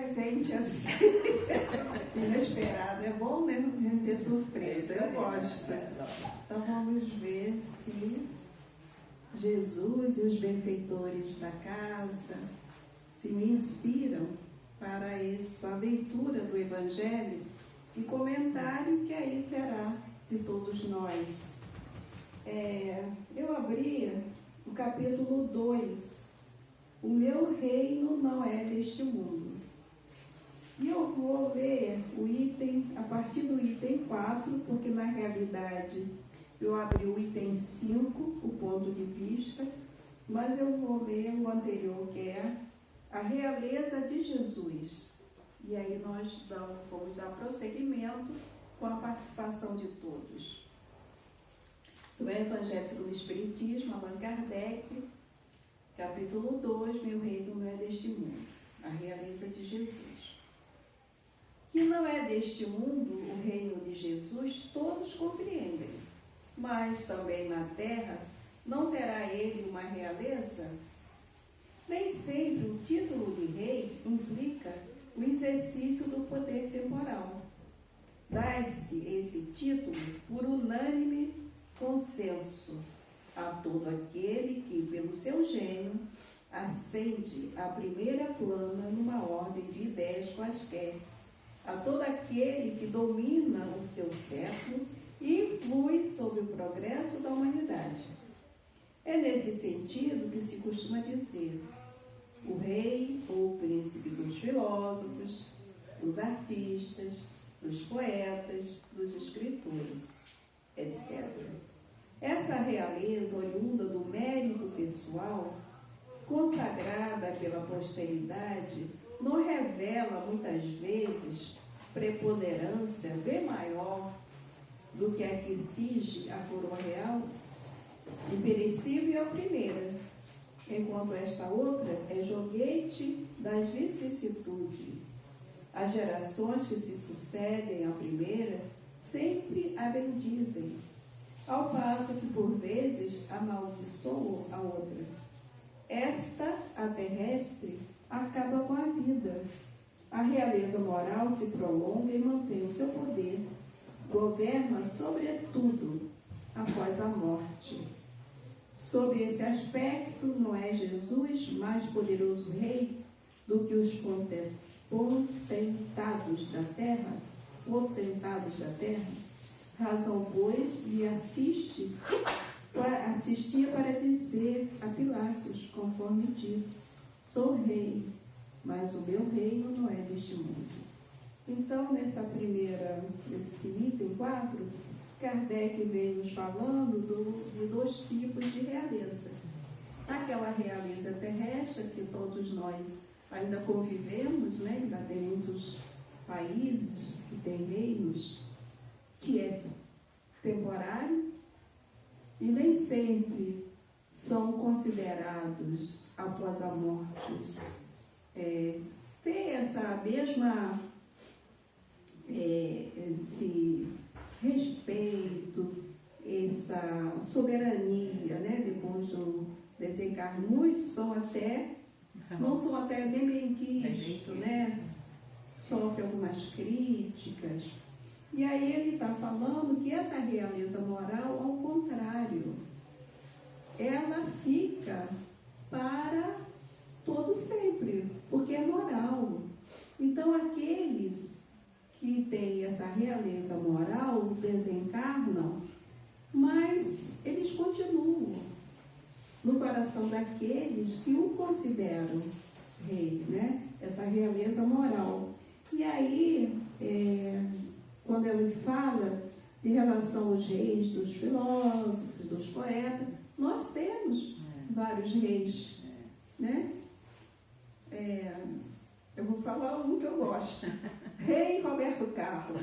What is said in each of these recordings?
presente assim, inesperado. É bom mesmo ter surpresa, eu gosto. Então vamos ver se Jesus e os benfeitores da casa se me inspiram para essa leitura do Evangelho e comentário que aí será de todos nós. Eu abri o capítulo 2. O meu reino não é deste mundo. E eu vou ler o item, a partir do item 4, porque na realidade eu abri o item 5, o ponto de vista, mas eu vou ler o anterior, que é a realeza de Jesus. E aí nós vamos dar prosseguimento com a participação de todos. Do Evangelho segundo o Espiritismo, Allan Kardec, capítulo 2, meu reino não é deste mundo, a realeza de Jesus. Que não é deste mundo o reino de Jesus, todos compreendem, mas também na terra não terá ele uma realeza? Nem sempre o título de rei implica o exercício do poder temporal. Dá-se esse título por unânime consenso a todo aquele que, pelo seu gênio, ascende à primeira plana numa ordem de ideias quaisquer, a todo aquele que domina o seu século e influi sobre o progresso da humanidade. É nesse sentido que se costuma dizer: o rei ou o príncipe dos filósofos, dos artistas, dos poetas, dos escritores, etc. Essa realeza oriunda do mérito pessoal, consagrada pela posteridade, não revela muitas vezes preponderância bem maior do que a que exige a coroa real, imperecível é a primeira, enquanto esta outra é joguete das vicissitudes. As gerações que se sucedem à primeira sempre a bendizem, ao passo que por vezes amaldiçoam a outra. Esta, a terrestre, acaba com a vida. A realeza moral se prolonga e mantém o seu poder. Governa sobretudo após a morte. Sob esse aspecto, não é Jesus mais poderoso rei do que os potentados da terra? Razão, pois, lhe assistia para dizer a Pilatos, conforme disse: sou rei, mas o meu reino não é deste mundo. Então, nesse item 4, Kardec veio nos falando de dois tipos de realeza. Aquela realeza terrestre, que todos nós ainda convivemos, né? Ainda tem muitos países que têm reinos, que é temporário, e nem sempre são considerados, após a morte, ter essa mesma esse respeito, essa soberania, né? Depois do desencarne. Muitos não são até nem benquistos, né? Sofrem algumas críticas. E aí ele está falando que essa realeza moral, ao contrário, ela fica para todo sempre, porque é moral. Então, aqueles que têm essa realeza moral desencarnam, mas eles continuam no coração daqueles que o consideram rei, né? Essa realeza moral. E aí, quando ele fala em relação aos reis dos filósofos, dos poetas, nós temos vários reis, né? Eu vou falar um que eu gosto. Rei Roberto Carlos.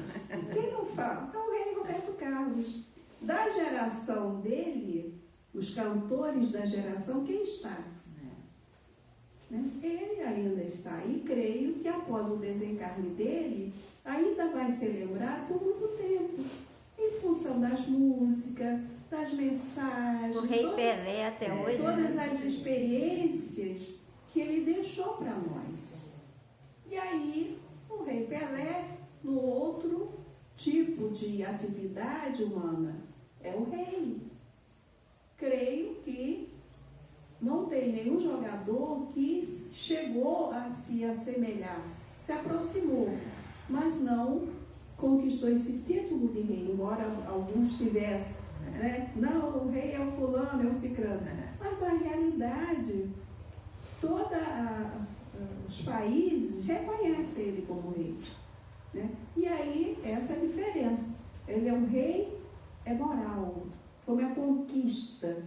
Quem não fala? É o rei Roberto Carlos. Da geração dele, os cantores da geração, quem está? Né? Ele ainda está. E creio que após o desencarne dele, ainda vai ser lembrado por muito tempo, em função das músicas, das mensagens. O Rei Pelé até hoje. Todas as experiências que ele deixou para nós. E aí de atividade humana? É o rei. Creio que não tem nenhum jogador que chegou a se assemelhar, se aproximou, mas não conquistou esse título de rei, embora alguns tivessem, né? Não, o rei é o fulano, é o cicrano. Mas na realidade, os países reconhecem ele como rei, né? E aí, essa é a diferença. Ele é um rei, é moral, como a conquista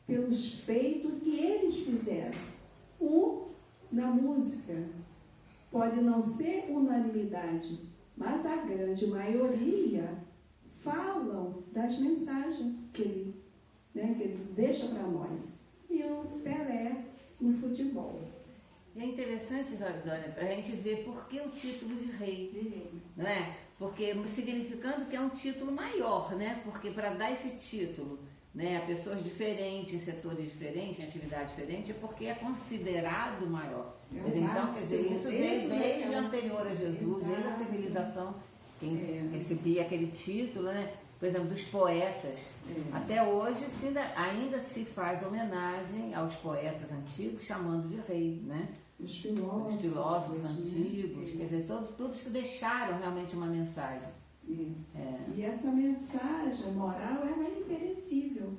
pelos feitos que eles fizeram. Na música, pode não ser unanimidade, mas a grande maioria falam das mensagens que ele deixa para nós. E o Pelé no futebol. É interessante, Jordânia, para a gente ver por que o título de rei, não é? Porque significando que é um título maior, né? Porque para dar esse título, né, a pessoas diferentes, em setores diferentes, em atividades diferentes, é porque é considerado maior. Então, quer dizer, isso veio desde anterior a Jesus, desde a civilização, quem recebia aquele título, né? Por exemplo, dos poetas. Até hoje ainda se faz homenagem aos poetas antigos, chamando de rei, né? Os filósofos antigos, quer dizer, todos que deixaram realmente uma mensagem. E essa mensagem moral, ela é imperecível,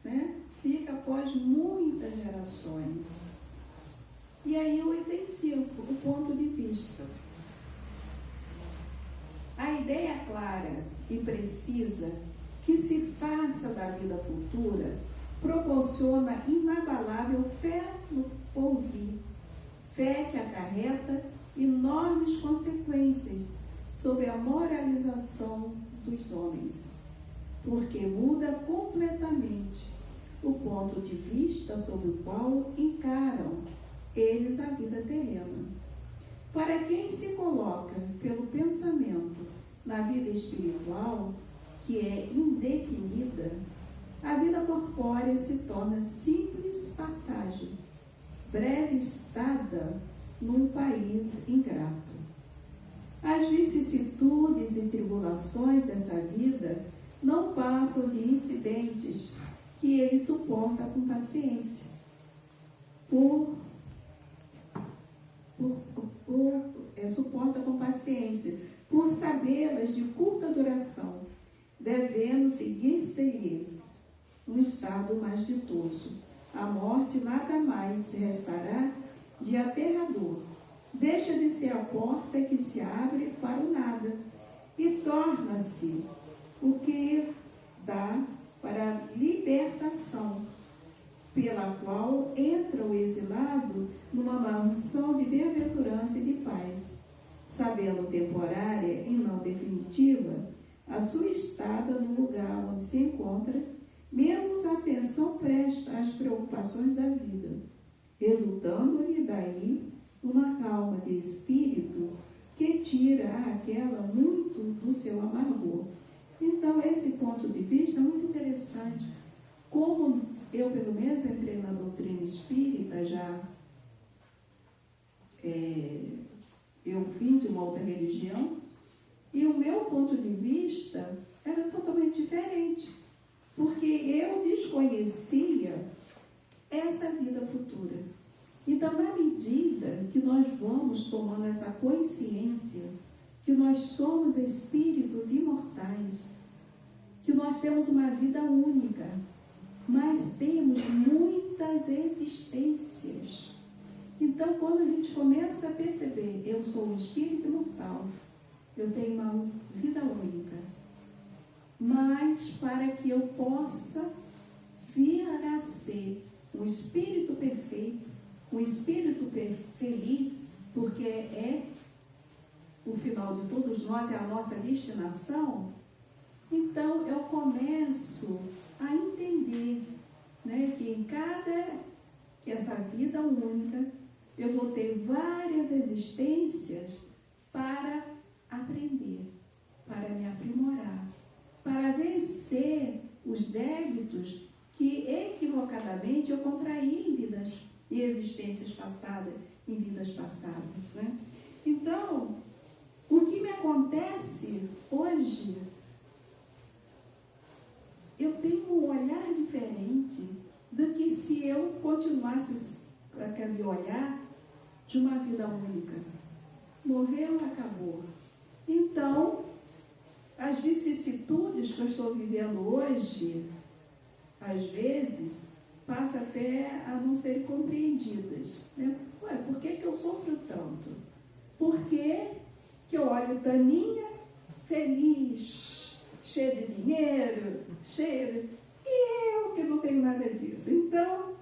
né? Fica após muitas gerações. E aí o item 5, o ponto de vista. A ideia clara e precisa que se faça da vida futura proporciona inabalável fé no porvir, fé que acarreta enormes consequências sobre a moralização dos homens, porque muda completamente o ponto de vista sobre o qual encaram eles a vida terrena. Para quem se coloca pelo pensamento na vida espiritual, que é indefinida, a vida corpórea se torna simples passagem, breve estada num país ingrato. As vicissitudes e tribulações dessa vida não passam de incidentes que ele suporta com paciência, suporta com paciência, por sabê-las de curta duração, devendo seguir-se-lhes um estado mais ditoso. A morte nada mais restará de aterrador. Deixa de ser a porta que se abre para o nada e torna-se o que dá para a libertação, pela qual entra o exilado numa mansão de bem-aventurança e de paz, sabendo temporária e não definitiva a sua estada no lugar onde se encontra, menos atenção presta às preocupações da vida, resultando-lhe daí uma calma de espírito que tira àquela muito do seu amargor. Então, esse ponto de vista é muito interessante. Como eu, pelo menos, entrei na doutrina espírita já, eu vim de uma outra religião, e o meu ponto de vista era totalmente diferente, porque eu desconhecia essa vida futura. Então, na medida que nós vamos tomando essa consciência que nós somos espíritos imortais, que nós temos uma vida única, mas temos muitas existências. Então, quando a gente começa a perceber, eu sou um espírito imortal, eu tenho uma vida única, mas para que eu possa vir a ser um espírito perfeito, um espírito feliz, porque é o final de todos nós, é a nossa destinação. Então eu começo a entender, né, que em essa vida única eu vou ter várias existências para aprender, para me aprimorar, para vencer os débitos que equivocadamente eu contraí em vidas e existências passadas, em vidas passadas, né? Então, o que me acontece hoje diferente do que se eu continuasse aquele olhar de uma vida única. Morreu, acabou. Então, as vicissitudes que eu estou vivendo hoje, às vezes, passam até a não serem compreendidas. Né? Ué, por que eu sofro tanto? Por que eu olho Taninha feliz, cheia de dinheiro, e eu que não tenho nada disso? Então,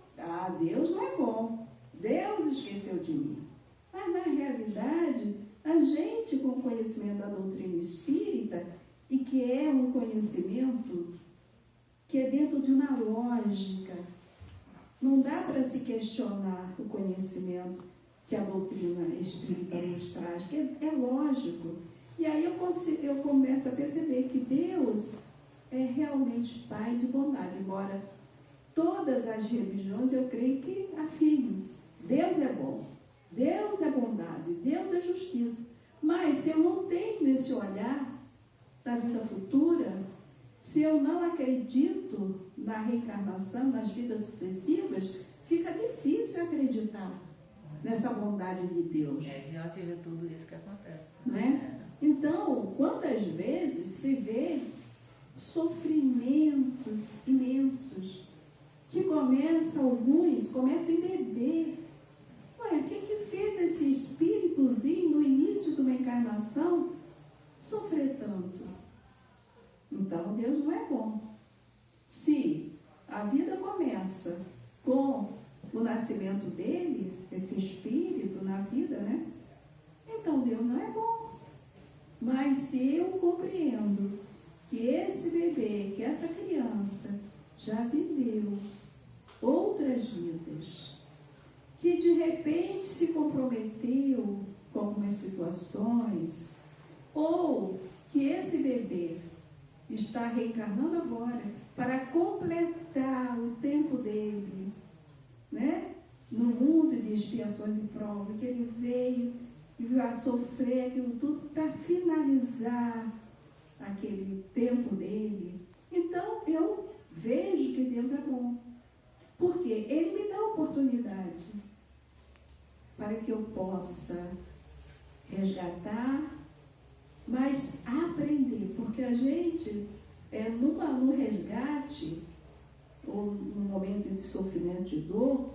Deus não é bom. Deus esqueceu de mim. Mas, na realidade, a gente, com o conhecimento da doutrina espírita, e que é um conhecimento que é dentro de uma lógica, não dá para se questionar o conhecimento que a doutrina espírita nos traz, porque é lógico. E aí eu começo a perceber que Deus é realmente Pai de bondade, embora todas as religiões eu creio que afirmem: Deus é bom, Deus é bondade, Deus é justiça. Mas se eu não tenho esse olhar da vida futura, se eu não acredito na reencarnação, nas vidas sucessivas, fica difícil acreditar nessa bondade de Deus. Diante de tudo isso que acontece. Não é? Então, quantas vezes se vê sofrimentos imensos que alguns começam a beber. Ué, o que fez esse espíritozinho no início de uma encarnação sofrer tanto? Então, Deus não é bom. Se a vida começa com o nascimento dele, esse espírito na vida, né? Então, Deus não é bom. Mas se eu compreendo que esse bebê, que essa criança já viveu outras vidas, que de repente se comprometeu com algumas situações, ou que esse bebê está reencarnando agora para completar o tempo dele, né? No mundo de expiações e provas, que ele veio a sofrer aquilo tudo para finalizar aquele tempo dele. Então, eu vejo que Deus é bom, porque Ele me dá a oportunidade para que eu possa resgatar, mas aprender, porque a gente, no resgate, ou no momento de sofrimento e dor,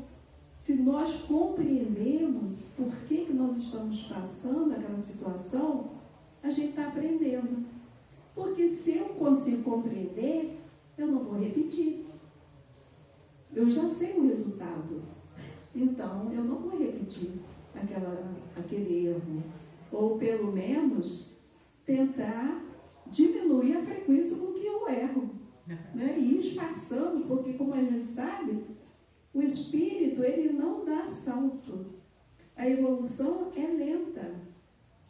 se nós compreendemos por que nós estamos passando aquela situação, a gente está aprendendo. Porque se eu consigo compreender, eu não vou repetir. Eu já sei o resultado. Então, eu não vou repetir aquele erro. Ou, pelo menos, tentar diminuir a frequência com que eu erro. Né? E ir espaçando, porque, como a gente sabe, o espírito, ele não dá salto. A evolução é lenta.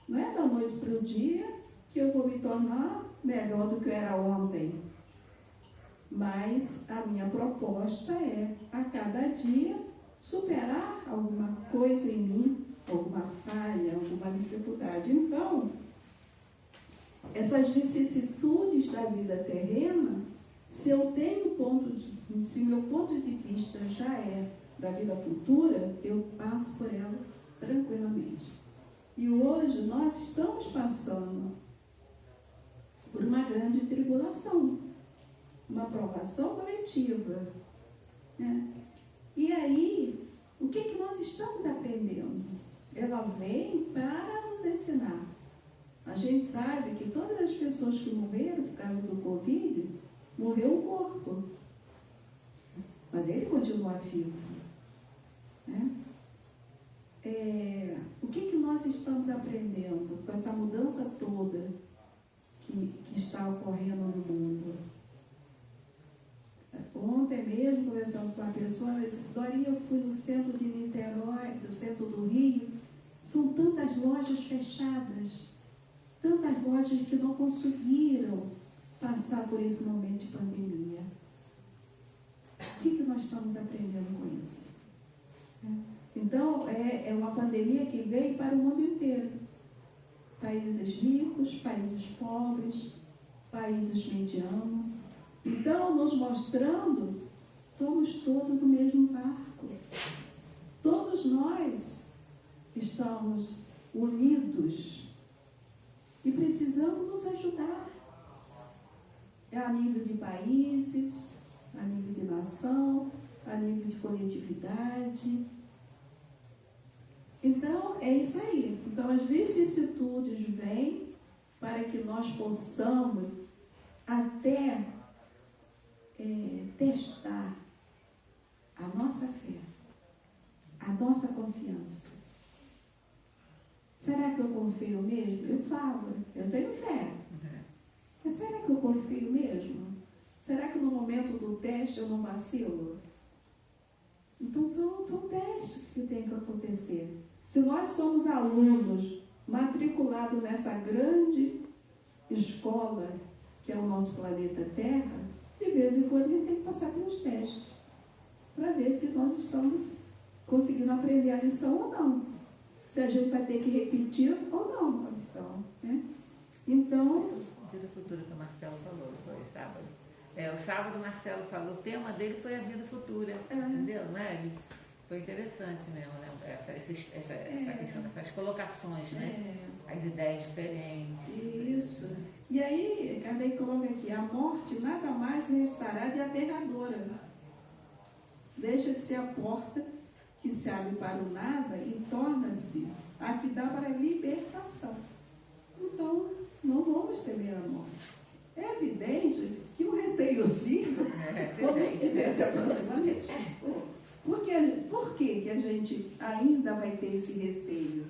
Não é da noite para o dia que eu vou me tornar melhor do que eu era ontem. Mas a minha proposta é, a cada dia, superar alguma coisa em mim, alguma falha, alguma dificuldade. Então, essas vicissitudes da vida terrena, se meu ponto de vista já é da vida futura, eu passo por ela tranquilamente. E hoje nós estamos passando por uma grande tribulação, uma provação coletiva. Né? E aí, o que nós estamos aprendendo? Ela vem para nos ensinar. A gente sabe que todas as pessoas que morreram por causa do Covid, morreu o corpo, mas ele continua vivo. Né? O que nós estamos aprendendo com essa mudança toda que está ocorrendo no mundo? Ontem mesmo, conversando com uma pessoa, ela disse: Dorinha, eu fui no centro de Niterói, no centro do Rio, são tantas lojas fechadas, tantas lojas que não conseguiram passar por esse momento de pandemia. O que nós estamos aprendendo com isso? Então, é uma pandemia que veio para o mundo inteiro. Países ricos, países pobres, países medianos. Então, nos mostrando estamos todos no mesmo barco. Todos nós estamos unidos e precisamos nos ajudar. É a nível de países, a nível de nação, a nível de coletividade. Então, é isso aí. Então, as vicissitudes vêm para que nós possamos até testar a nossa fé, a nossa confiança. Será que eu confio mesmo? Eu falo, eu tenho fé. Mas será que eu confio mesmo? Será que no momento do teste eu não vacilo? Então são testes que tem que acontecer. Se nós somos alunos matriculados nessa grande escola que é o nosso planeta Terra, de vez em quando a gente tem que passar pelos testes para ver se nós estamos conseguindo aprender a lição ou não. Se a gente vai ter que repetir ou não a lição, né? Então... Vida futura que o Marcelo falou, foi sábado. O sábado o Marcelo falou, o tema dele foi a vida futura, entendeu? Né? Foi interessante mesmo, né? Essa questão, essas colocações, né? As ideias diferentes. Isso. E aí, Kardec coloca aqui, a morte nada mais restará de aterradora. Deixa de ser a porta que se abre para o nada e torna-se a que dá para a libertação. Então, não vamos temer a morte. É evidente que o receiozinho, quando tiver se aproximamente. Por que a gente ainda vai ter esse receio?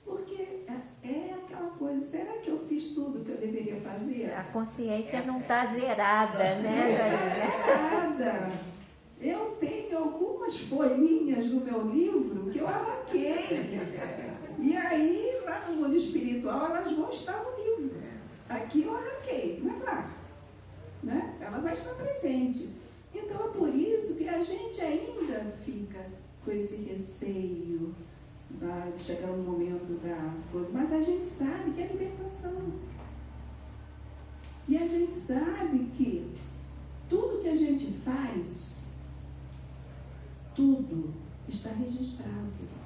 Porque é aquela coisa, será que eu fiz tudo que eu deveria fazer? A consciência não está zerada, né, Zerada. Eu tenho algumas folhinhas do meu livro que eu arranquei. E aí, lá no mundo espiritual, elas vão estar no livro. Aqui eu arranquei, não é lá. Né? Ela vai estar presente. Então é por isso que a gente ainda fica com esse receio de chegar no momento da coisa. Mas a gente sabe que é libertação. E a gente sabe que tudo que a gente faz, tudo está registrado.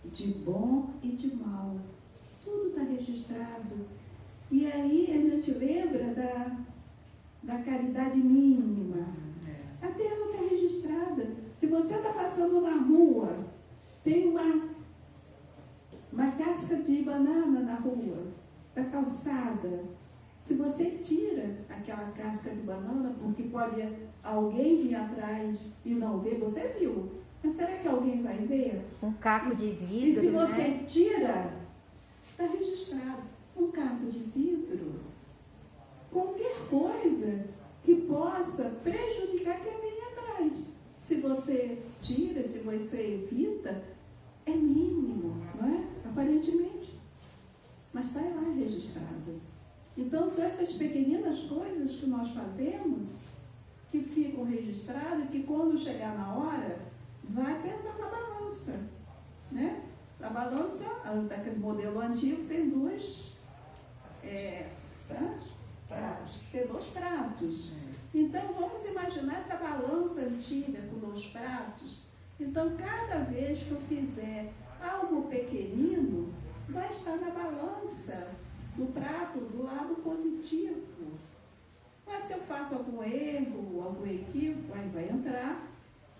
De bom e de mal. Tudo está registrado. E aí a gente lembra da caridade mínima. A terra está registrada. Se você está passando na rua, tem uma casca de banana na rua, da calçada. Se você tira aquela casca de banana, porque pode alguém vir atrás e não ver, você viu. Mas será que alguém vai ver? Um caco de vidro, e se você né? tira, está registrado. Um caco de vidro, qualquer coisa que possa prejudicar quem vem atrás. Se você tira, se você evita, é mínimo, não é? Aparentemente. Mas está lá registrado. Então, são essas pequeninas coisas que nós fazemos que ficam registradas e que quando chegar na hora, vai pesar na balança, né? A balança, daquele modelo antigo, tem dois pratos. Tem dois pratos. Então, vamos imaginar essa balança antiga com dois pratos. Então, cada vez que eu fizer algo pequenino, vai estar na balança do prato do lado positivo. Mas se eu faço algum erro, algum equívoco, aí vai entrar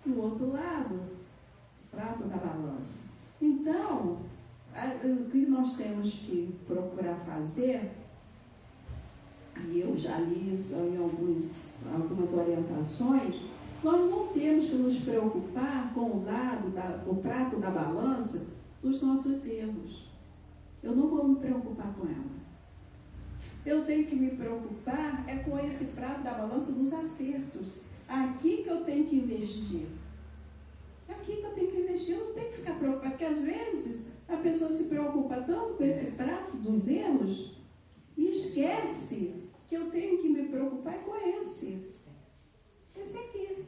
no outro lado, o prato da balança. Então, o que nós temos que procurar fazer, e eu já li isso em algumas orientações, nós não temos que nos preocupar com o prato da balança dos nossos erros. Eu não vou me preocupar com ela. Eu tenho que me preocupar com esse prato da balança dos acertos. Aqui que eu tenho que investir. Aqui que eu tenho que investir. Eu não tenho que ficar preocupada, porque às vezes a pessoa se preocupa tanto com esse prato dos erros e esquece que eu tenho que me preocupar com esse aqui,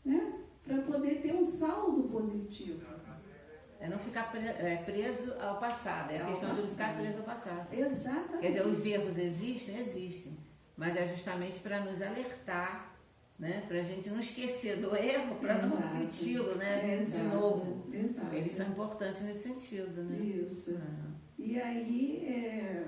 né? Para poder ter um saldo positivo. É não ficar preso ao passado, é a questão de não ficar preso ao passado. Exatamente. Quer dizer, os erros existem, mas é justamente para nos alertar né? Para a gente não esquecer do erro, para não Exato. repeti-lo, né? De Exato. novo. Exato. Eles são importantes nesse sentido, né? Isso. E aí,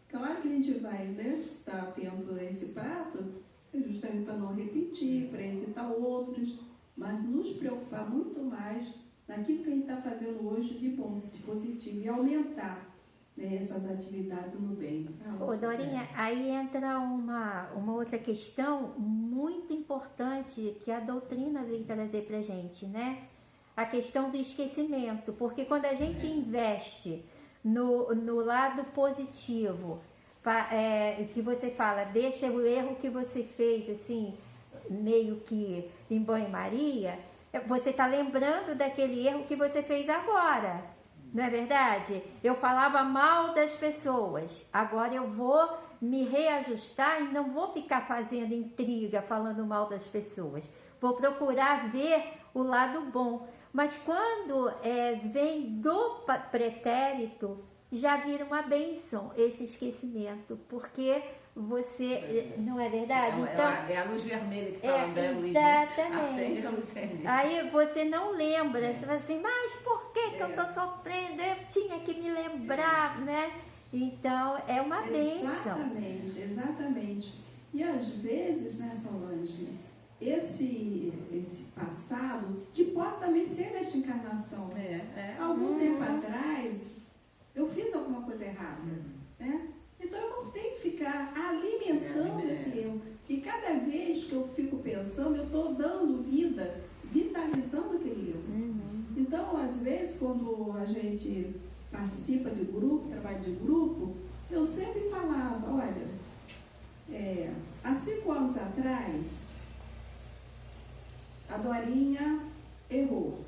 claro que a gente vai, né, estar tendo esse prato justamente para não repetir, para evitar outros, mas nos preocupar muito mais naquilo que a gente está fazendo hoje de bom, de positivo, e aumentar, né, essas atividades no bem. Ô, Dorinha, aí entra uma outra questão muito importante que a doutrina vem trazer para a gente, né? A questão do esquecimento, porque quando a gente investe no lado positivo, que você fala, deixa o erro que você fez, assim, meio que em banho-maria, você está lembrando daquele erro que você fez agora, não é verdade? Eu falava mal das pessoas, agora eu vou me reajustar e não vou ficar fazendo intriga, falando mal das pessoas. Vou procurar ver o lado bom. Mas quando vem do pretérito, já vira uma bênção esse esquecimento, porque você, não é verdade? Então, é a luz vermelha que fala, né, Luiz? exatamente. Acende a luz vermelha. Aí você não lembra, você fala assim, mas por que eu estou sofrendo? Eu tinha que me lembrar, né? Então, é uma bênção. Exatamente, exatamente. E às vezes, né, Solange, esse passado, que pode também ser nesta encarnação. Algum tempo atrás, eu fiz alguma coisa errada, né? Então eu não tenho que ficar alimentando esse erro. E cada vez que eu fico pensando, eu estou dando vida, vitalizando aquele erro. Então, às vezes, quando a gente participa de grupo, trabalho de grupo, eu sempre falava, olha, há 5 anos atrás, a Dorinha errou.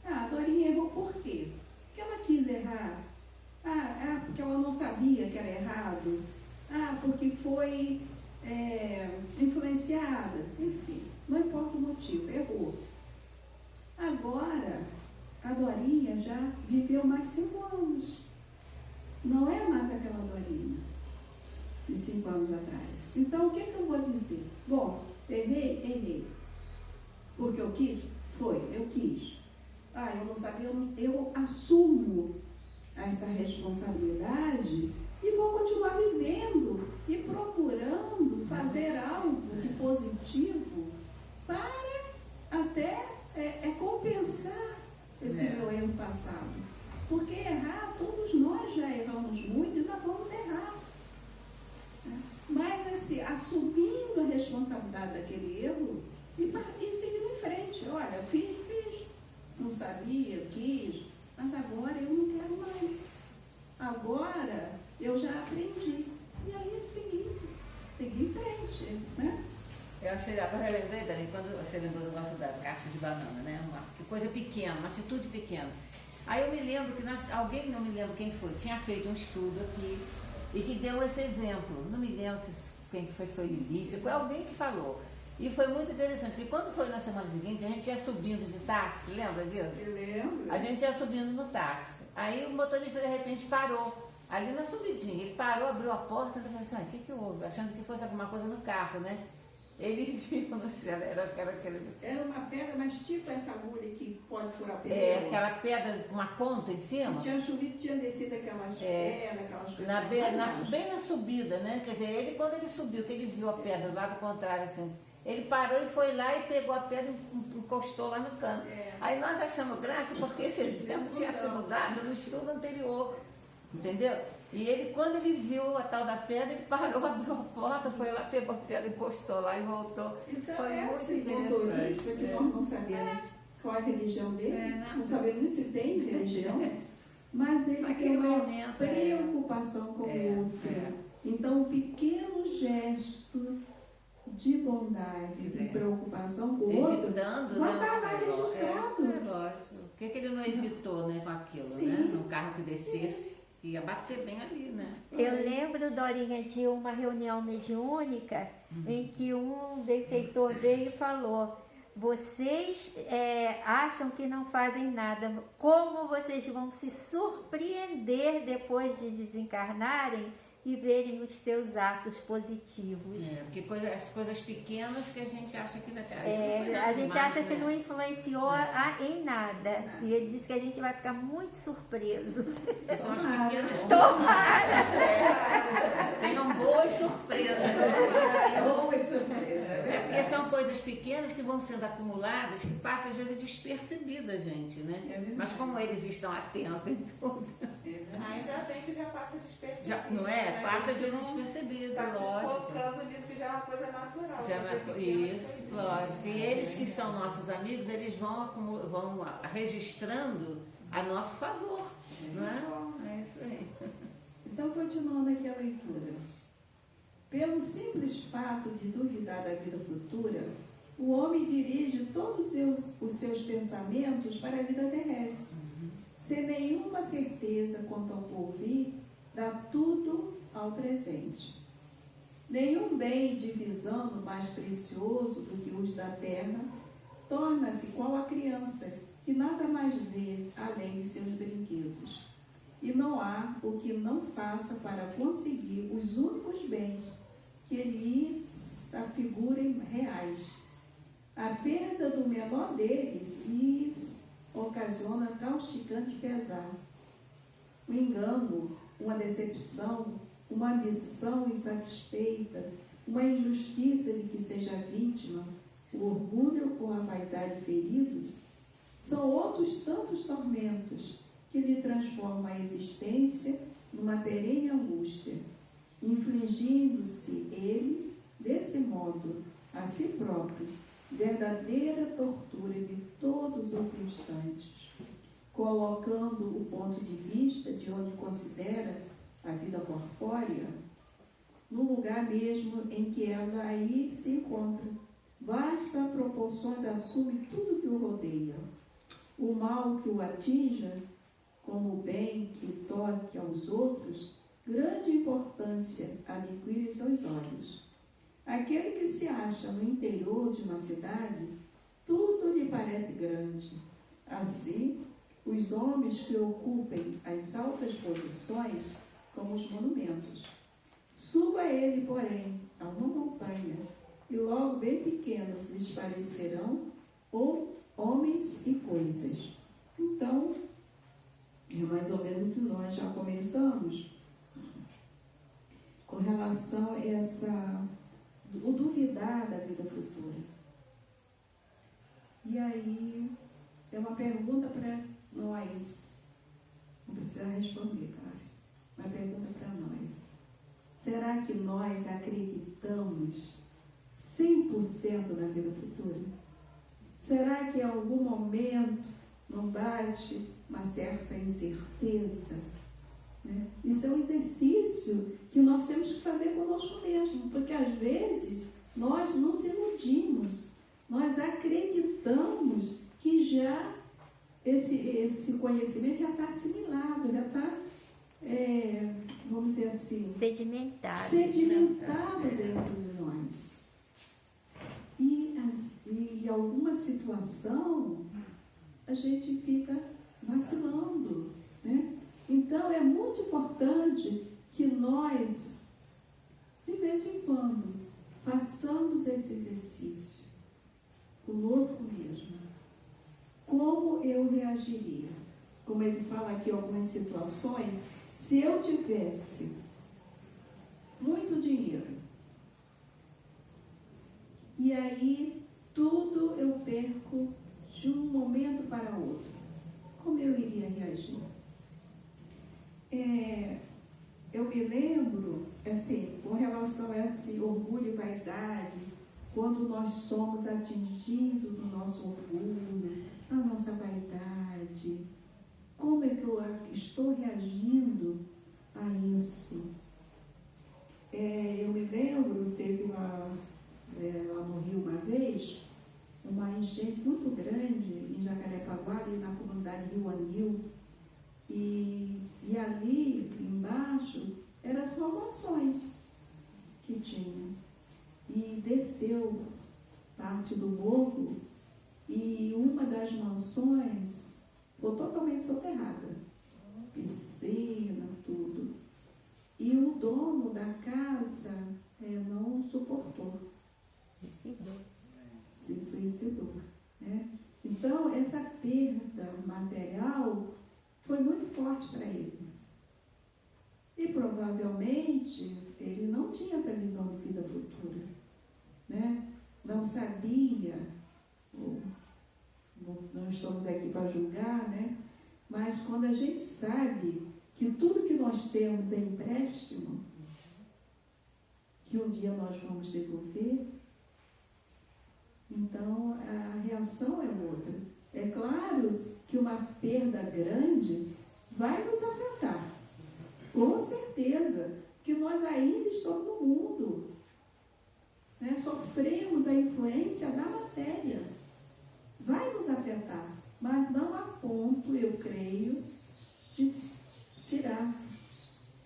A Dorinha errou por quê? Porque ela quis errar. Porque ela não sabia que era errado. Porque foi influenciada. Enfim, não importa o motivo, errou. Agora, a Dorinha já viveu mais 5 anos. Não é mais aquela Dorinha de 5 anos atrás. Então, o que eu vou dizer? Bom, errei. Porque eu quis? Foi, eu quis. Eu não sabia, eu assumo essa responsabilidade e vou continuar vivendo e procurando fazer algo de positivo para até compensar esse meu erro passado. Porque errar, todos nós já erramos muito e nós vamos errar. Mas assim, assumindo a responsabilidade daquele erro e seguindo em frente. Olha, eu fiz, não sabia, eu quis, mas agora eu não quero mais. Agora eu já aprendi. E aí segui em frente, né? Agora eu lembrei, Dani, quando você lembrou do negócio da casca de banana, né? Uma coisa pequena, uma atitude pequena. Aí eu me lembro que alguém, não me lembro quem foi, tinha feito um estudo aqui e que deu esse exemplo. Não me lembro quem que foi, se foi Lícia, foi alguém que falou. E foi muito interessante, porque quando foi na semana seguinte, a gente ia subindo de táxi, lembra disso? Eu lembro. A gente ia subindo no táxi. Aí o motorista, de repente, parou, ali na subidinha. Ele parou, abriu a porta e falou assim, o que houve? Achando que fosse alguma coisa no carro, né? Ele viu no céu, era aquele... Era uma pedra, mas tipo essa agulha que pode furar pneu. Aquela pedra com uma ponta em cima. Tinha chovido, tinha descido aquelas pedras, aquelas coisas. Bem na subida, né? Quer dizer, quando ele subiu, que ele viu a pedra do lado contrário, assim, ele parou e foi lá e pegou a pedra e encostou lá no canto. Aí nós achamos graça porque esse exemplo tinha sido dado no estudo anterior, entendeu? E ele, quando ele viu a tal da pedra, ele parou, abriu a porta, foi lá, pegou a pedra, encostou lá e voltou. Então foi muito esse interessante. motorista que nós não sabemos qual é a religião dele, não sabemos nem se tem religião, mas ele Naquele tem uma momento, preocupação com o outro. Então, um pequeno gesto de bondade, de preocupação com o outro, Evitando, vai estar lá registrado. Lógico. O que ele não evitou, né, com aquilo, Sim. né? Num carro que descesse, ia bater bem ali, né? Eu lembro, Dorinha, de uma reunião mediúnica em que um benfeitor veio e falou, vocês acham que não fazem nada, como vocês vão se surpreender depois de desencarnarem e verem os seus atos positivos. Porque as coisas pequenas que a gente acha que não a gente acha que não influenciou em nada. E ele disse que a gente vai ficar muito surpreso. São as pequenas coisas. Tomara! Tenham boas surpresas. Boas surpresas. Porque são coisas pequenas que vão sendo acumuladas, que passam às vezes despercebidas, gente, né? Mas como eles estão atentos em tudo. Ainda bem que já passa despercebido. Não é? Passa às vezes despercebido, Está se lógico. focando nisso que já é uma coisa natural. Isso, lógico. E eles que são nossos amigos, eles vão registrando a nosso favor. Não é? É isso aí. Então, continuando aqui a leitura. Pelo simples fato de duvidar da vida futura, o homem dirige todos os seus pensamentos para a vida terrestre. Sem nenhuma certeza quanto ao porvir, dá tudo ao presente. Nenhum bem divisando mais precioso do que os da terra, torna-se qual a criança, que nada mais vê além de seus brinquedos. E não há o que não faça para conseguir os únicos bens que lhe afigurem reais. A perda do menor deles lhes ocasiona causticante pesar. O engano, uma decepção, uma ambição insatisfeita, uma injustiça de que seja vítima, o orgulho ou a vaidade feridos, são outros tantos tormentos que lhe transformam a existência numa perene angústia, infligindo-se ele, desse modo, a si próprio, verdadeira tortura de todos os instantes, colocando o ponto de vista de onde considera a vida corpórea no lugar mesmo em que ela aí se encontra. Vasta proporções assume tudo que o rodeia. O mal que o atinja, como o bem que toque aos outros, grande importância adquire em seus olhos. Aquele que se acha no interior de uma cidade, tudo lhe parece grande. Assim, os homens que ocupem as altas posições, como os monumentos. Suba ele, porém, a uma montanha, e logo bem pequenos lhes parecerão ou homens e coisas. Então, é mais ou menos o que nós já comentamos com relação a o duvidar da vida futura. E aí, é uma pergunta para nós. Não precisa responder, claro. Uma pergunta para nós. Será que nós acreditamos 100% na vida futura? Será que em algum momento não bate uma certa incerteza? Né? Isso é um exercício que nós temos que fazer conosco mesmo, porque às vezes nós nos iludimos, nós acreditamos que já esse conhecimento já está assimilado, já está, vamos dizer assim, sedimentado dentro de nós. E em alguma situação a gente fica vacilando, né? Então é muito importante que nós, de vez em quando, façamos esse exercício conosco mesmo. Como eu reagiria? Como ele fala aqui em algumas situações, se eu tivesse muito dinheiro e aí tudo eu perco de um momento para outro, como eu iria reagir? Eu me lembro, assim, com relação a esse orgulho e vaidade, quando nós somos atingidos no nosso orgulho, a nossa vaidade, como é que eu estou reagindo a isso? Eu me lembro, teve lá no Rio uma vez, uma enchente muito grande em Jacarepaguá, ali na comunidade Rio Anil, e ali embaixo eram só mansões que tinha. E desceu parte do morro e uma das mansões foi totalmente soterrada. Piscina, tudo. E o dono a casa não suportou, se suicidou. Né? Então, essa perda material foi muito forte para ele. E provavelmente ele não tinha essa visão de vida futura. Né? Não sabia, não estamos aqui para julgar, né? Mas quando a gente sabe que tudo que nós temos é empréstimo, que um dia nós vamos devolver, então a reação é outra. É claro que uma perda grande vai nos afetar, com certeza, que nós ainda estamos no mundo, né? Sofremos a influência da matéria, vai nos afetar, mas não a ponto, eu creio, de tirar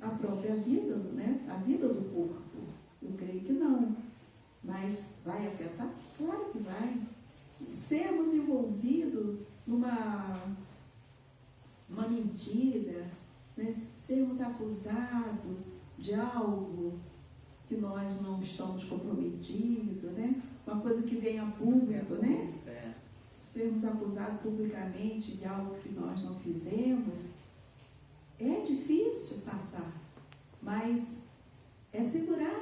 a própria vida, né? A vida do corpo. Eu creio que não. Mas vai afetar? Claro que vai. Sermos envolvidos numa mentira, né? Sermos acusados de algo que nós não estamos comprometidos, né? Uma coisa que vem a público, né? Sermos acusados publicamente de algo que nós não fizemos, é difícil passar, mas é segurar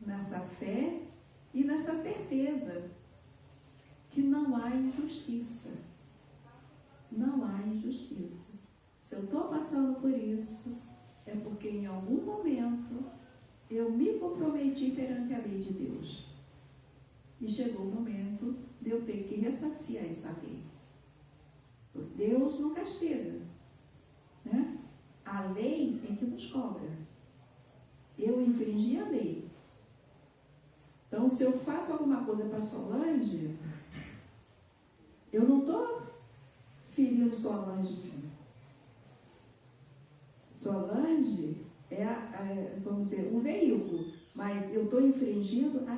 nessa fé e nessa certeza que não há injustiça. Não há injustiça. Se eu estou passando por isso, é porque em algum momento eu me comprometi perante a lei de Deus. E chegou o momento de eu ter que ressarcir essa lei. Porque Deus não castiga, né? A lei é que nos cobra. Eu infringi a lei. Então, se eu faço alguma coisa para Solange, eu não estou ferindo Solange. Solange vamos dizer, um veículo, mas eu estou infringindo a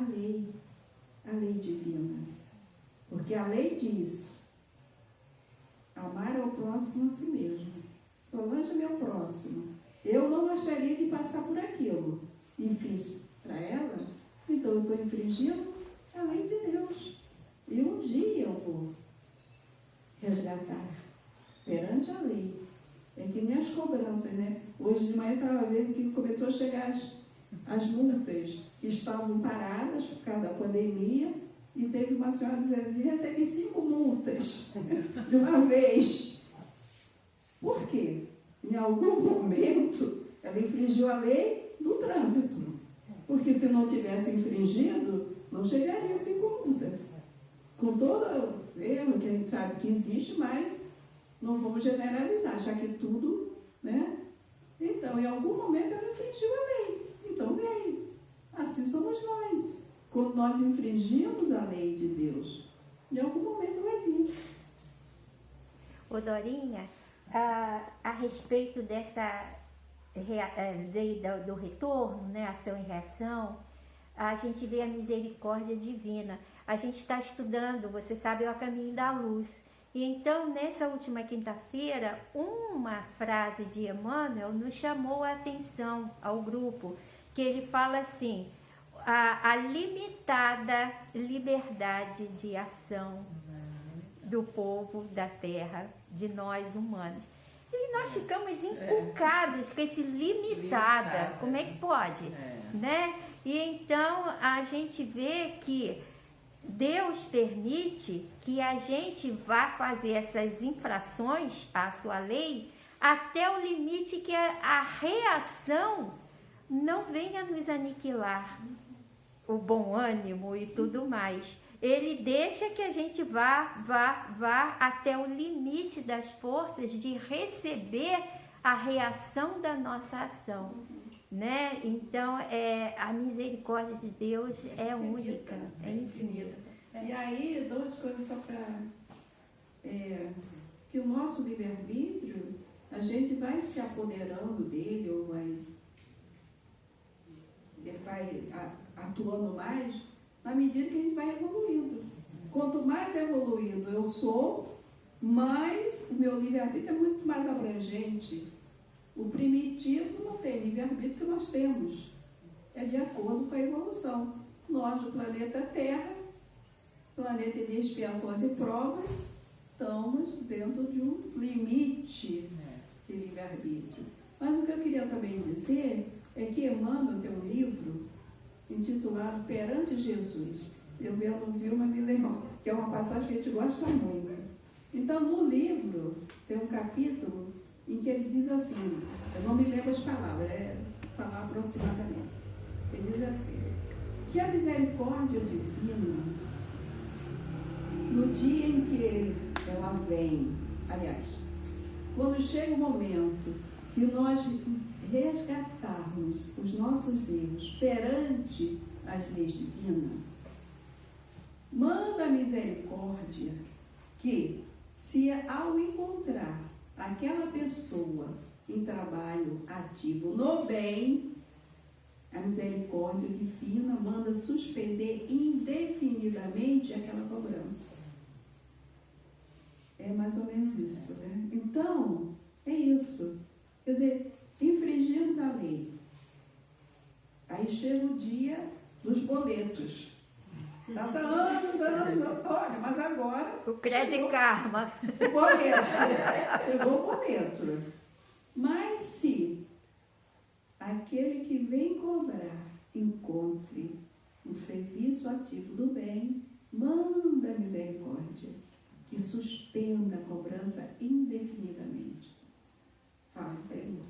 lei divina. Porque a lei diz, amar ao próximo a si mesmo. Solange é meu próximo. Eu não gostaria de passar por aquilo. E fiz para ela, então eu estou infringindo a lei de Deus. E um dia eu vou resgatar perante a lei. É que nem as cobranças, né? Hoje de manhã eu estava vendo que começou a chegar as multas que estavam paradas por causa da pandemia, e teve uma senhora dizendo, recebi 5 multas de uma vez. Por quê? Em algum momento ela infringiu a lei do trânsito. Porque se não tivesse infringido, não chegaria a 5 multas. Com todo o erro que a gente sabe que existe, mas não vamos generalizar, já que tudo, né? Então, em algum momento ela infringiu a lei. Então, veio. Assim somos nós. Quando nós infringimos a lei de Deus, em algum momento vai vir. Ô Dorinha, a respeito dessa lei do retorno, né, ação e reação, a gente vê a misericórdia divina. A gente está estudando, você sabe, é o caminho da luz. E então, nessa última quinta-feira, uma frase de Emmanuel nos chamou a atenção ao grupo, que ele fala assim, a limitada liberdade de ação do povo da terra, de nós humanos. E nós ficamos inculcados com esse limitada. Como é que pode? Né? E então, a gente vê que Deus permite que a gente vá fazer essas infrações à sua lei até o limite que a reação não venha nos aniquilar o bom ânimo e tudo mais. Ele deixa que a gente vá até o limite das forças de receber a reação da nossa ação, né? Então, a misericórdia de Deus é única, é infinita. E aí, 2 coisas só para... que o nosso livre-arbítrio, a gente vai se apoderando dele, ou vai atuando mais, na medida que a gente vai evoluindo. Quanto mais evoluído eu sou, mais o meu livre-arbítrio é muito mais abrangente. O primitivo não tem livre-arbítrio que nós temos. é de acordo com a evolução. Nós, do planeta Terra, planeta de expiações e provas, estamos dentro de um limite de livre-arbítrio. Mas o que eu queria também dizer é que Emmanuel tem um livro intitulado Perante Jesus. Eu não vi, mas me lembro, que é uma passagem que a gente gosta muito. Então, no livro, tem um capítulo em que ele diz assim, eu não me lembro as palavras, falar aproximadamente. Ele diz assim, que a misericórdia divina, no dia em que ela vem, aliás, quando chega o momento que nós resgatarmos os nossos erros perante as leis divinas, manda a misericórdia que, se ao encontrar aquela pessoa em trabalho ativo no bem, a misericórdia divina manda suspender indefinidamente aquela cobrança. É mais ou menos isso, né? Então, é isso. Quer dizer, infringimos a lei. Aí chega o dia dos boletos. Passa anos, olha, mas agora... O crédito e karma. O boleto. Chegou o boleto. Mas se aquele que vem cobrar encontre um serviço ativo do bem, manda a misericórdia, que suspenda a cobrança indefinidamente. Fala,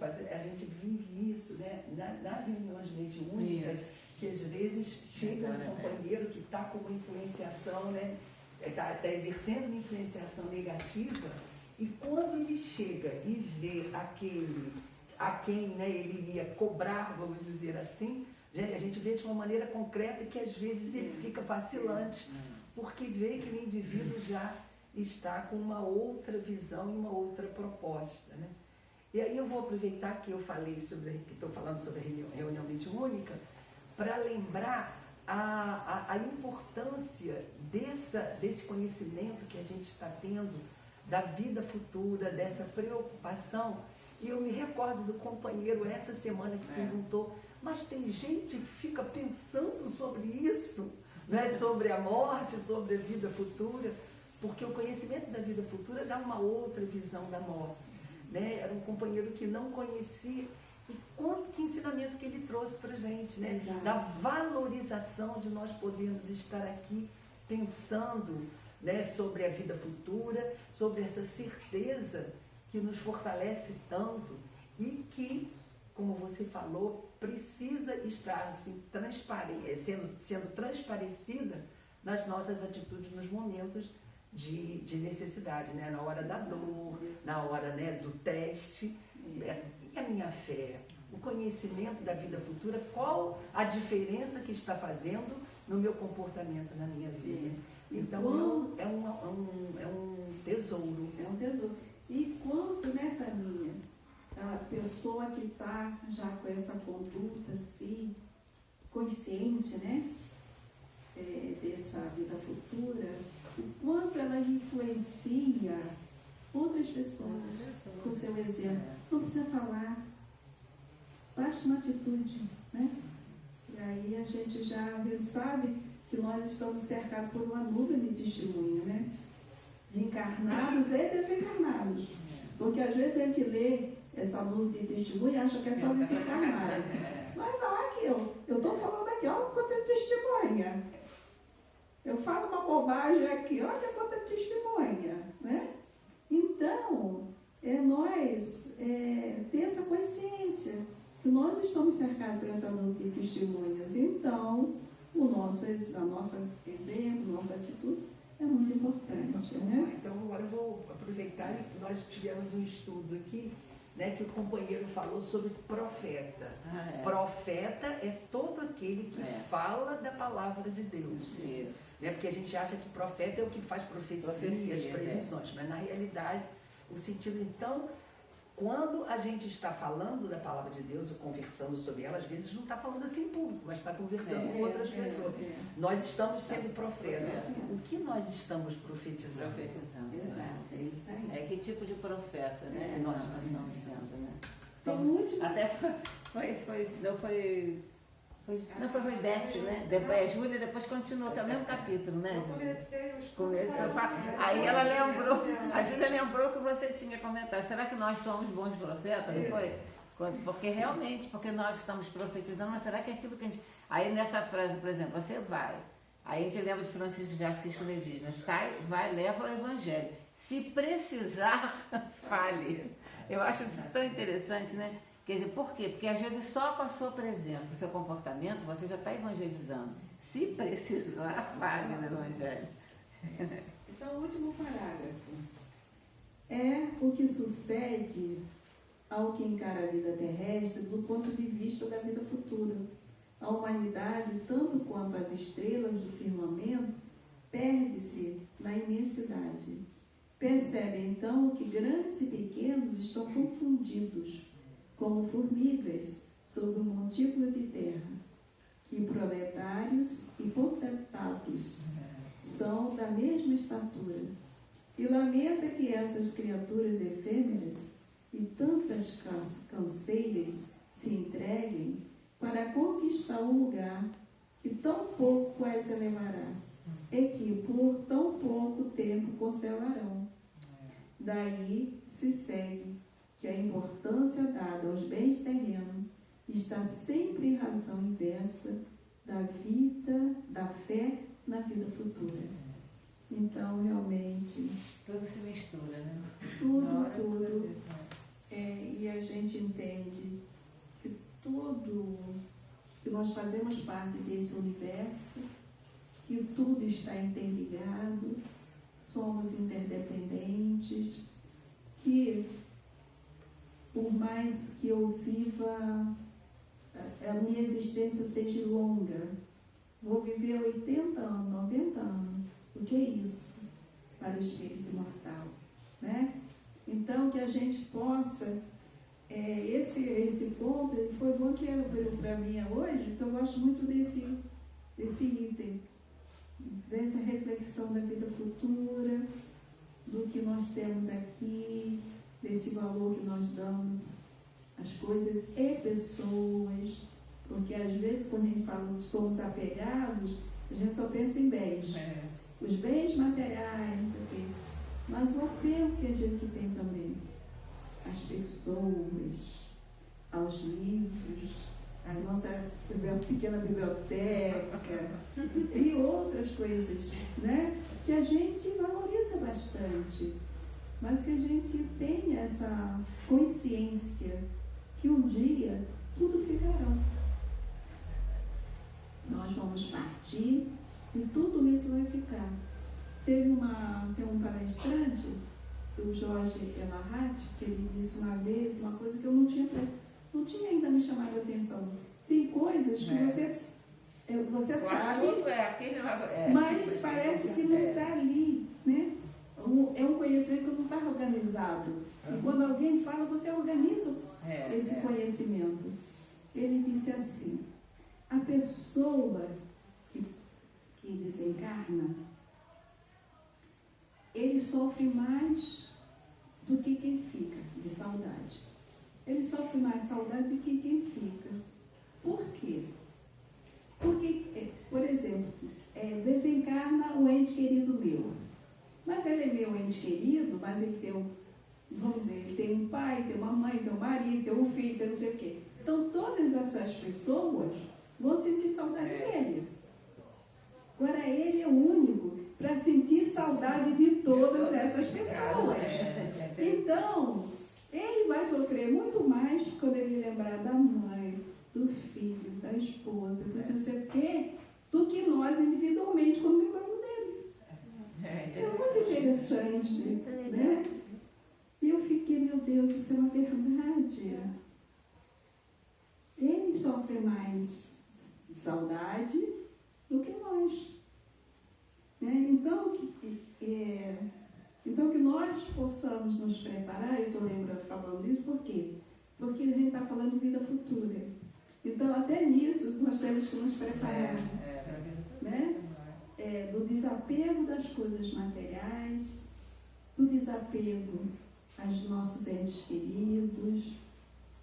a gente vive isso, né? Nas reuniões mediúnicas, que às vezes chega um companheiro que está com uma influenciação, né? Está exercendo uma influenciação negativa, e quando ele chega e vê aquele a quem, né, ele iria cobrar, vamos dizer assim, a gente vê de uma maneira concreta que às vezes ele fica vacilante, porque vê que o indivíduo já está com uma outra visão e uma outra proposta, né? E aí eu vou aproveitar que eu falei que estou falando sobre a reunião mediúnica, para lembrar a importância desse conhecimento que a gente está tendo da vida futura, dessa preocupação. E eu me recordo do companheiro essa semana que perguntou, mas tem gente que fica pensando sobre isso, né? Sobre a morte, sobre a vida futura, porque o conhecimento da vida futura dá uma outra visão da morte, né? Era um companheiro que não conhecia, e que ensinamento que ele trouxe para a gente, né? Da valorização de nós podermos estar aqui pensando, né, sobre a vida futura, sobre essa certeza que nos fortalece tanto e que, como você falou, precisa estar assim, sendo transparecida nas nossas atitudes nos momentos de necessidade, né? Na hora da dor, na hora, né, do teste. E a minha fé, o conhecimento da vida futura, qual a diferença que está fazendo no meu comportamento, na minha vida? Então, é um tesouro. É um tesouro. E quanto, né, Taninha, a pessoa que está já com essa conduta, assim, consciente, né, dessa vida futura, o quanto ela influencia outras pessoas com o seu exemplo. Não precisa falar, basta uma atitude, né? E aí a gente já sabe que nós estamos cercados por uma nuvem de testemunho, né? De encarnados e desencarnados. Porque às vezes a gente lê essa nuvem de testemunho e acha que é só desencarnado. Mas não é que eu estou falando aqui, olha quanto testemunha. Eu falo uma bobagem aqui, olha quanto testemunha, né? Então, nós ter essa consciência que nós estamos cercados por essa nuvem de testemunhas. Então, o nosso exemplo, nossa atitude é muito importante, né? Então, agora eu vou aproveitar e nós tivemos um estudo aqui, né, que o companheiro falou sobre profeta. Profeta é todo aquele que fala da palavra de Deus. Né? Porque a gente acha que profeta é o que faz profecias, previsões, mas na realidade, o sentido, então, quando a gente está falando da palavra de Deus ou conversando sobre ela, às vezes não está falando assim em público, mas está conversando com outras pessoas. Nós estamos sendo profetas. O que nós estamos profetizando? É isso aí. Que tipo de profeta, né? Nós estamos sendo, né? Tem um último... Até foi Não, foi Beth, né? Depois, Júlia depois continuou, que é o mesmo capítulo, né, Júlia? Aí ela lembrou, a Júlia lembrou que você tinha comentado. Será que nós somos bons profetas? Não foi? Porque realmente, porque nós estamos profetizando, mas será que é aquilo que a gente... Aí nessa frase, por exemplo, você vai. Aí a gente lembra de Francisco de Assis quando ele diz, né? Sai, vai, leva o evangelho. Se precisar, fale. Eu acho isso tão interessante, né? Quer dizer, por quê? Porque às vezes só com a sua presença, com o seu comportamento, você já está evangelizando. Se precisar, fale no evangelho. Então, o último parágrafo. É o que sucede ao que encara a vida terrestre do ponto de vista da vida futura. A humanidade, tanto quanto as estrelas do firmamento, perde-se na imensidade. Percebe então que grandes e pequenos estão confundidos, como formigas sobre um montículo de terra, que proletários e potentados são da mesma estatura. E lamenta que essas criaturas efêmeras e tantas canseiras se entreguem para conquistar um lugar que tão pouco as elevará, e que por tão pouco tempo conservarão. Daí se segue que a importância dada aos bens terrenos está sempre em razão inversa da vida, da fé na vida futura. Então, realmente... Tudo se mistura, né? Tudo. E a gente entende que que nós fazemos parte desse universo, que tudo está interligado, somos interdependentes, que por mais que eu viva, a minha existência seja longa, vou viver 80 anos, 90 anos, o que é isso para o espírito imortal, né? Então, que a gente possa, esse ponto, foi bom que para mim hoje, então eu gosto muito desse item, dessa reflexão da vida futura, do que nós temos aqui, desse valor que nós damos às coisas e pessoas, porque às vezes quando a gente fala que somos apegados, a gente só pensa em bens, os bens materiais, mas o apego que a gente tem também às pessoas, aos livros, a nossa pequena biblioteca e outras coisas, né? Que a gente valoriza bastante, mas que a gente tenha essa consciência que um dia tudo ficará. Nós vamos partir e tudo isso vai ficar. Tem um palestrante, o Jorge Elahat, que ele disse uma vez uma coisa que eu não tinha ainda me chamado a atenção. Tem coisas que você sabe, mas parece que não está ali, né? É um conhecimento que não está organizado. E quando alguém fala, você organiza esse conhecimento. Ele disse assim, a pessoa que desencarna, ele sofre mais do que quem fica, de saudade. Ele sofre mais saudade do que quem fica. Por quê? Porque, por exemplo, desencarna o ente querido meu. Mas ele é meu ente querido, mas ele tem ele tem um pai, tem uma mãe, tem um marido, tem um filho, tem não sei o quê. Então, todas essas pessoas vão sentir saudade dele. Agora, ele é o único para sentir saudade de todas essas pessoas. Então, ele vai sofrer muito mais quando ele lembrar da mãe, do filho, da esposa, do não sei o quê, do que nós individualmente quando lembramos dele. É muito interessante, né? E eu fiquei, meu Deus, isso é uma verdade. Ele sofre mais saudade do que nós. Né? Então, que nós possamos nos preparar, eu estou falando isso, por quê? Porque a gente está falando de vida futura. Então, até nisso, nós temos que nos preparar. Né? Do desapego das coisas materiais, do desapego aos nossos entes queridos,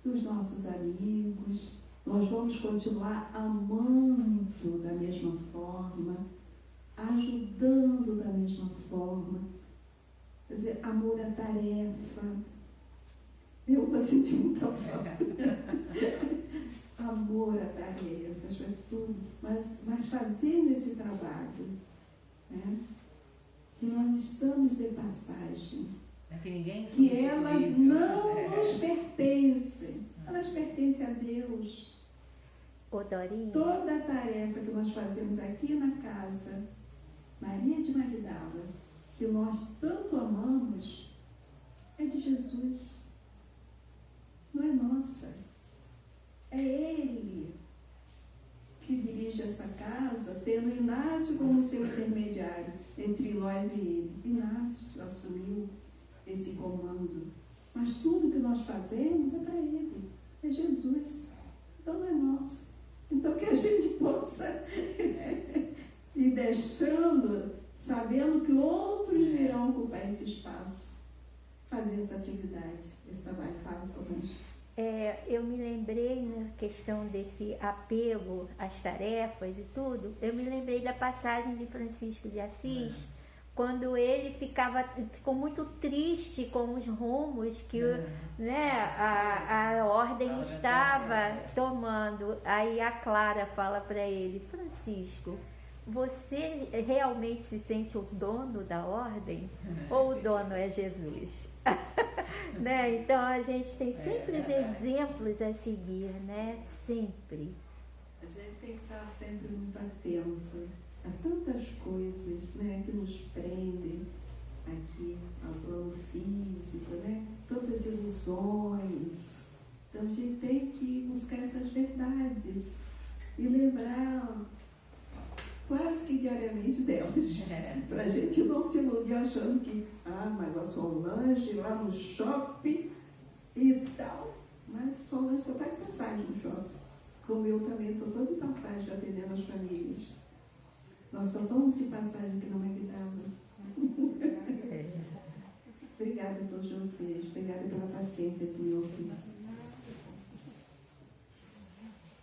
dos nossos amigos, nós vamos continuar amando da mesma forma, ajudando da mesma forma. Quer dizer, amor à tarefa. Eu vou sentir muita falta. Amor à tarefa, tudo. Mas fazendo esse trabalho, né? Que nós estamos de passagem. Que elas não nos pertencem. Elas pertencem a Deus. Ô, Dorinha. Toda a tarefa que nós fazemos aqui na casa, Maria de Magdala, que nós tanto amamos, é de Jesus. Não é nossa. É Ele que dirige essa casa, tendo Inácio como seu intermediário entre nós e Ele. Inácio assumiu esse comando. Mas tudo que nós fazemos é para Ele. É Jesus. Então não é nosso. Então que a gente possa ir deixando, sabendo que outros virão ocupar esse espaço, fazer essa atividade, esse trabalho. Fala, Solange. Eu me lembrei na questão desse apego às tarefas e tudo, eu me lembrei da passagem de Francisco de Assis, quando ele ficou muito triste com os rumos que né, a ordem estava tomando. Aí a Clara fala para ele: Francisco, você realmente se sente o dono da ordem? Ou o dono é Jesus? Né? Então a gente tem sempre os exemplos a seguir, né? Sempre. A gente tem que estar sempre muito atento a tantas coisas, né, que nos prendem aqui ao plano físico, né? Tantas ilusões. Então a gente tem que buscar essas verdades e lembrar quase que diariamente delas, para a gente não se iludir achando que, mas a Solange lá no shopping e tal, mas Solange só está de passagem no shopping, como eu também sou toda de passagem atendendo as famílias. Nós só estamos de passagem que não é Magdala. Obrigada a todos vocês, obrigada pela paciência que me ouviram.